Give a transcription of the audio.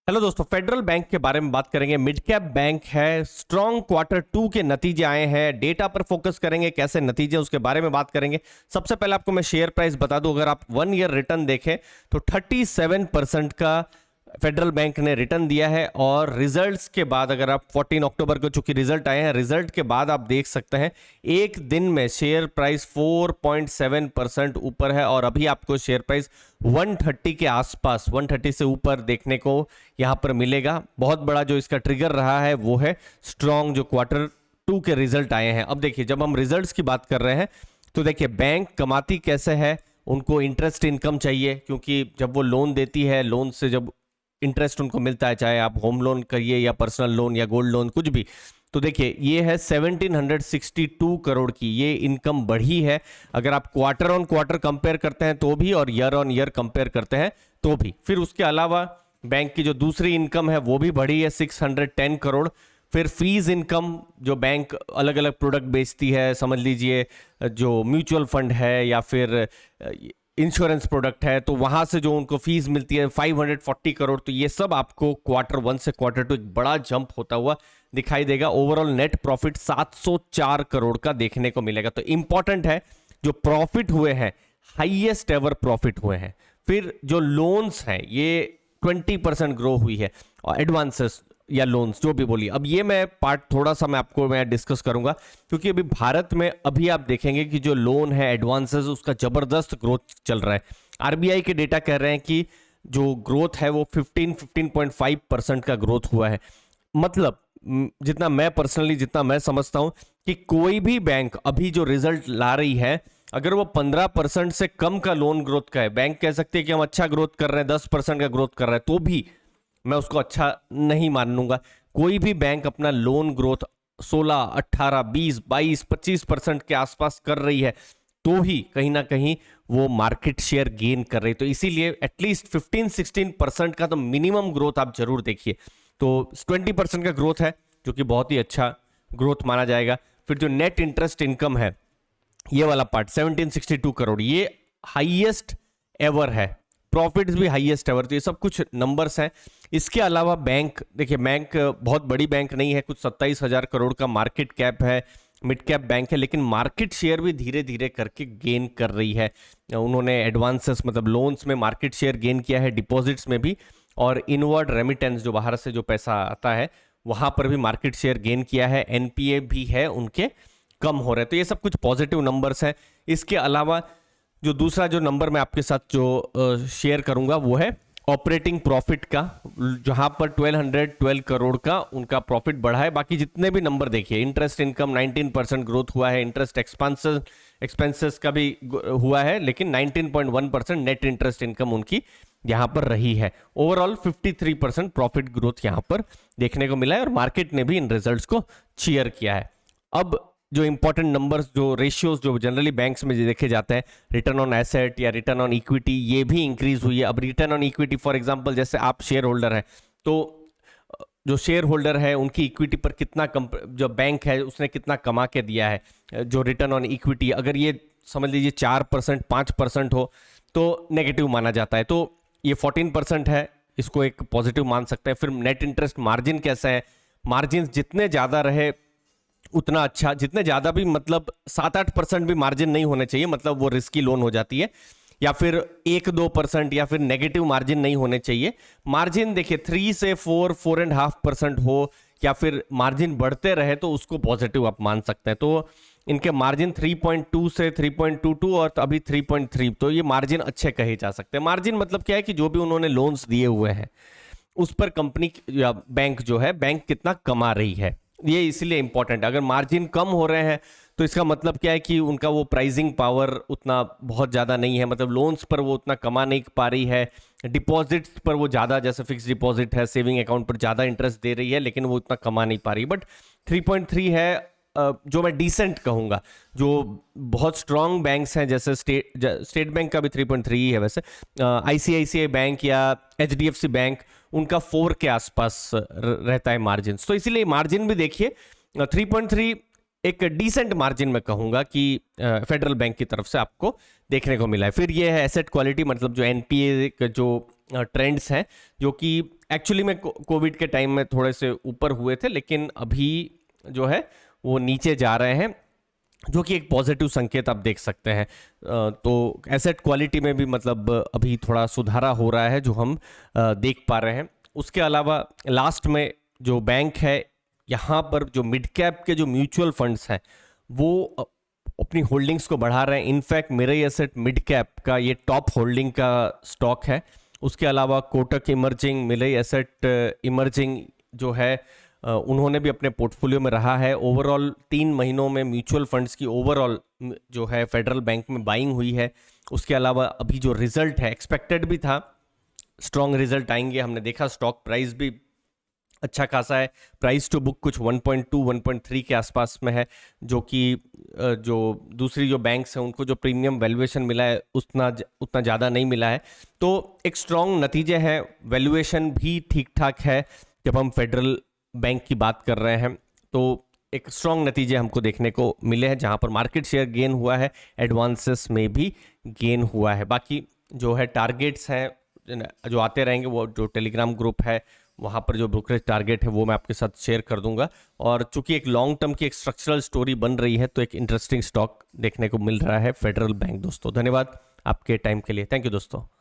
Hello दोस्तों, federal bank के बारे में बात करेंगे। मिड कैप बैंक है, स्ट्रॉन्ग क्वार्टर 2 के नतीजे आए हैं, डेटा पर फोकस करेंगे, कैसे नतीजे उसके बारे में बात करेंगे। सबसे पहले आपको मैं शेयर प्राइस बता दूं, अगर आप 1 ईयर रिटर्न देखें तो 37% का फेडरल बैंक ने रिटर्न दिया है। और रिजल्ट्स के बाद अगर आप 14 अक्टूबर को चूंकि रिजल्ट आए हैं, रिजल्ट के बाद आप देख सकते हैं एक दिन में शेयर प्राइस 4.7% ऊपर है और अभी आपको शेयर प्राइस 130 के आसपास, 130 से ऊपर देखने को यहां पर मिलेगा। बहुत बड़ा जो इसका ट्रिगर रहा है वो है स्ट्रॉन्ग जो क्वार्टर 2 के रिजल्ट आए हैं। अब देखिए, जब हम रिजल्ट्स की बात कर रहे हैं तो देखिए बैंक कमाती कैसे है, उनको इंटरेस्ट इनकम चाहिए, क्योंकि जब वो लोन देती है, लोन से जब इंटरेस्ट उनको मिलता है, चाहे आप होम लोन करिए या पर्सनल लोन या गोल्ड लोन कुछ भी, तो देखिए ये है 1762 करोड़ की ये इनकम बढ़ी है। अगर आप क्वार्टर ऑन क्वार्टर कंपेयर करते हैं तो भी और ईयर ऑन ईयर कंपेयर करते हैं तो भी। फिर उसके अलावा बैंक की जो दूसरी इनकम है वो भी बढ़ी है 610 करोड़। फिर फीस इनकम, जो बैंक अलग अलग प्रोडक्ट बेचती है, समझ लीजिए जो म्यूचुअल फंड है या फिर इंश्योरेंस प्रोडक्ट है, तो वहां से जो उनको फीस मिलती है 540 करोड़। तो ये सब आपको क्वार्टर 1 से क्वार्टर 2 एक बड़ा जंप होता हुआ दिखाई देगा। ओवरऑल नेट प्रॉफिट 704 करोड़ का देखने को मिलेगा। तो इंपॉर्टेंट है, जो प्रॉफिट हुए हैं हाईएस्ट एवर प्रॉफिट हुए हैं। फिर जो लोन्स हैं ये 20% ग्रो हुई है, और एडवांसेस या लोन्स जो भी बोलिए। अब ये मैं पार्ट थोड़ा सा मैं डिस्कस करूंगा, क्योंकि अभी भारत में अभी आप देखेंगे कि जो लोन है एडवांसेस उसका जबरदस्त ग्रोथ चल रहा है। आरबीआई के डेटा कह रहे हैं कि जो ग्रोथ है वो 15.5% का ग्रोथ हुआ है। मतलब जितना मैं पर्सनली जितना मैं समझता हूं कि कोई भी बैंक अभी जो रिजल्ट ला रही है, अगर वो 15% से कम का लोन ग्रोथ का है, बैंक कह सकते हैं कि हम अच्छा ग्रोथ कर रहे हैं, 10% का ग्रोथ कर रहा है, तो भी मैं उसको अच्छा नहीं मानूंगा। कोई भी बैंक अपना लोन ग्रोथ 16, 18, 20, 22, 25% के आसपास कर रही है तो ही कहीं ना कहीं वो मार्केट शेयर गेन कर रही है। तो इसीलिए एटलीस्ट 15-16% का तो मिनिमम ग्रोथ आप जरूर देखिए। तो 20% का ग्रोथ है जो कि बहुत ही अच्छा ग्रोथ माना जाएगा। फिर जो नेट इंटरेस्ट इनकम है, ये वाला पार्ट 1762 करोड़, ये हाईएस्ट एवर है। प्रॉफिट्स भी हाईएस्ट एवर। तो ये सब कुछ नंबर्स हैं। इसके अलावा बैंक, देखिए बैंक बहुत बड़ी बैंक नहीं है, कुछ 27,000 करोड़ का मार्केट कैप है, मिड कैप बैंक है, लेकिन मार्केट शेयर भी धीरे धीरे करके गेन कर रही है। उन्होंने एडवांसेस मतलब लोन्स में मार्केट शेयर गेन किया है, डिपॉजिट्स में भी, और इनवर्ड रेमिटेंस जो बाहर से जो पैसा आता है वहां पर भी मार्केट शेयर गेन किया है। एनपीए भी है उनके कम हो रहे हैं। तो ये सब कुछ पॉजिटिव नंबर्स हैं। इसके अलावा जो दूसरा जो नंबर मैं आपके साथ जो शेयर करूंगा वो है ऑपरेटिंग प्रॉफिट का, जहां पर 1212 करोड़ का उनका प्रॉफिट बढ़ा है। बाकी जितने भी नंबर देखिए, इंटरेस्ट इनकम 19% ग्रोथ हुआ है, इंटरेस्ट एक्सपेंसेस का भी हुआ है, लेकिन 19.1% नेट इंटरेस्ट इनकम उनकी यहां पर रही है। ओवरऑल 53% प्रॉफिट ग्रोथ यहां पर देखने को मिला है, और मार्केट ने भी इन रिजल्ट्स को चीयर किया है। अब जो इंपॉर्टेंट नंबर्स, जो रेशियोज जो जनरली बैंक्स में देखे जाते हैं, रिटर्न ऑन एसेट या रिटर्न ऑन इक्विटी, ये भी इंक्रीज हुई है। अब return on equity for example, जैसे आप शेयर होल्डर हैं तो जो शेयर होल्डर है उनकी इक्विटी पर कितना जो बैंक है उसने कितना कमा के दिया है, जो रिटर्न ऑन इक्विटी अगर ये समझ लीजिए 4%, 5% हो तो नेगेटिव माना जाता है। तो ये 14% है, इसको एक पॉजिटिव मान सकते हैं। फिर नेट इंटरेस्ट मार्जिन कैसा है, मार्जिन जितने ज्यादा रहे उतना अच्छा, जितने ज्यादा भी मतलब 7-8% भी मार्जिन नहीं होने चाहिए, मतलब वो रिस्की लोन हो जाती है, या फिर 1-2% या फिर नेगेटिव मार्जिन नहीं होने चाहिए। मार्जिन देखिए 3 से 4-4.5% हो, या फिर मार्जिन बढ़ते रहे तो उसको पॉजिटिव आप मान सकते हैं। तो इनके मार्जिन 3.2 से 3.22 और अभी 3.3, तो ये मार्जिन अच्छे कहे जा सकते हैं। मार्जिन मतलब क्या है कि जो भी उन्होंने लोन्स दिए हुए हैं उस पर कंपनी या बैंक जो है, बैंक कितना कमा रही है, ये इसलिए इंपॉर्टेंट है। अगर मार्जिन कम हो रहे हैं तो इसका मतलब क्या है कि उनका वो प्राइसिंग पावर उतना बहुत ज़्यादा नहीं है, मतलब लोन्स पर वो उतना कमा नहीं पा रही है, डिपॉजिट्स पर वो ज़्यादा, जैसे फिक्स डिपॉजिट है, सेविंग अकाउंट पर ज़्यादा इंटरेस्ट दे रही है, लेकिन वो उतना कमा नहीं पा रही। बट 3.3 है जो मैं डिसेंट कहूँगा। जो बहुत स्ट्रांग बैंक्स हैं जैसे स्टेट बैंक का भी 3.3 ही है वैसे, आईसीआईसीआई बैंक या एचडीएफसी बैंक, उनका 4 के आसपास रहता है मार्जिन। तो इसीलिए मार्जिन भी देखिए 3.3 एक डिसेंट मार्जिन में कहूंगा कि फेडरल बैंक की तरफ से आपको देखने को मिला है। फिर ये है एसेट क्वालिटी, मतलब जो एनपीए के जो ट्रेंड्स हैं, जो कि एक्चुअली में कोविड के टाइम में थोड़े से ऊपर हुए थे, लेकिन अभी जो है वो नीचे जा रहे हैं, जो कि एक पॉजिटिव संकेत आप देख सकते हैं। तो एसेट क्वालिटी में भी मतलब अभी थोड़ा सुधारा हो रहा है, जो हम देख पा रहे हैं। उसके अलावा लास्ट में जो बैंक है, यहाँ पर जो मिड कैप के जो म्यूचुअल फंड्स हैं वो अपनी होल्डिंग्स को बढ़ा रहे हैं। In fact mirror asset mid cap का ये टॉप होल्डिंग का स्टॉक है। उसके अलावा Kotak emerging, mirror asset emerging जो है उन्होंने भी अपने पोर्टफोलियो में रहा है। ओवरऑल 3 महीनों में म्यूचुअल फंड्स की ओवरऑल जो है फेडरल बैंक में बाइंग हुई है। उसके अलावा अभी जो रिजल्ट है, एक्सपेक्टेड भी था स्ट्रॉन्ग रिजल्ट आएंगे, हमने देखा स्टॉक प्राइस भी अच्छा खासा है। प्राइस टू बुक कुछ 1.2 1.3 के आसपास में है, जो कि जो दूसरी जो बैंक्स हैं उनको जो प्रीमियम वैल्यूएशन मिला है उतना ज़्यादा नहीं मिला है। तो एक स्ट्रॉन्ग नतीजे हैं, वैल्यूएशन भी ठीक ठाक है। जब हम फेडरल बैंक की बात कर रहे हैं तो एक स्ट्रॉन्ग नतीजे हमको देखने को मिले हैं, जहां पर मार्केट शेयर गेन हुआ है, एडवांसेस में भी गेन हुआ है। बाकी जो है टारगेट्स हैं जो आते रहेंगे, वो जो टेलीग्राम ग्रुप है वहाँ पर जो ब्रोकरेज टारगेट है वो मैं आपके साथ शेयर कर दूंगा। और चूंकि एक लॉन्ग टर्म की एक स्ट्रक्चरल स्टोरी बन रही है, तो एक इंटरेस्टिंग स्टॉक देखने को मिल रहा है फेडरल बैंक। दोस्तों धन्यवाद आपके टाइम के लिए, थैंक यू दोस्तों।